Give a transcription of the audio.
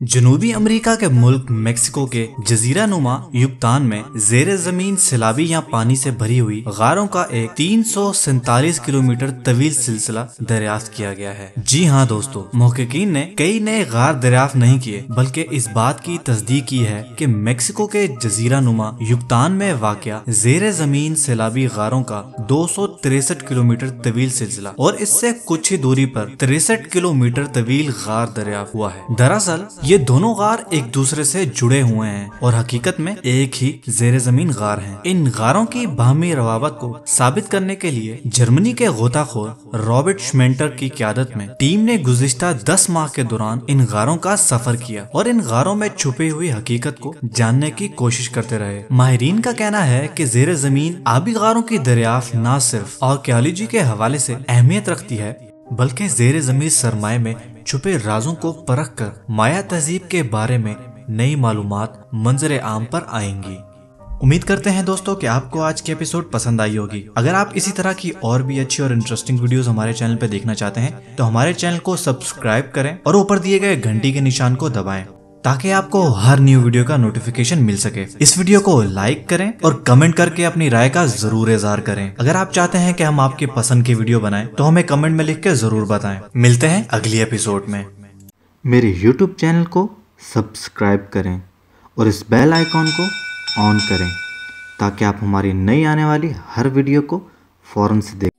जनूबी अमेरिका के मुल्क मेक्सिको के जजीरा नुमा युगतान में जेर जमीन सैलाबी या पानी से भरी हुई गारों का एक 347 किलोमीटर तवील सिलसिला दरियाफ्त किया गया है। जी हाँ दोस्तों, मुहक्किकीन ने कई नए गार दरियाफ्त नहीं किए बल्कि इस बात की तस्दीक की है कि मेक्सिको के जजीरा नुमा युगतान में वाक़या जेर जमीन सैलाबी गारों का 263 किलोमीटर तवील सिलसिला और इससे कुछ ही दूरी पर 63 किलोमीटर तवील गार दरियाफ्त हुआ है। दरअसल ये दोनों गार एक दूसरे से जुड़े हुए हैं और हकीकत में एक ही जेर जमीन गार हैं। इन गारों की बाहमी रवाबत को साबित करने के लिए जर्मनी के गोताखोर रॉबर्ट श्मेंटर की क़यादत में टीम ने गुज़िश्ता 10 माह के दौरान इन गारों का सफर किया और इन गारों में छुपी हुई हकीकत को जानने की कोशिश करते रहे। माहिरीन का कहना है कि जेर जमीन आबी गारों की दरियाफ्त न सिर्फ आर्कियोलॉजी के हवाले से अहमियत रखती है बल्कि जेर जमीन सरमाए में छुपे राजों को परख कर माया तहजीब के बारे में नई मालूमात मंजर आम पर आएंगी। उम्मीद करते हैं दोस्तों कि आपको आज की एपिसोड पसंद आई होगी। अगर आप इसी तरह की और भी अच्छी और इंटरेस्टिंग वीडियोस हमारे चैनल पर देखना चाहते हैं तो हमारे चैनल को सब्सक्राइब करें और ऊपर दिए गए घंटी के निशान को दबाएं ताकि आपको हर न्यू वीडियो का नोटिफिकेशन मिल सके। इस वीडियो को लाइक करें और कमेंट करके अपनी राय का जरूर इज़हार करें। अगर आप चाहते हैं कि हम आपकी पसंद की वीडियो बनाएं तो हमें कमेंट में लिख के जरूर बताएं। मिलते हैं अगली एपिसोड में। मेरे YouTube चैनल को सब्सक्राइब करें और इस बेल आइकॉन को ऑन करें ताकि आप हमारी नई आने वाली हर वीडियो को फौरन से देख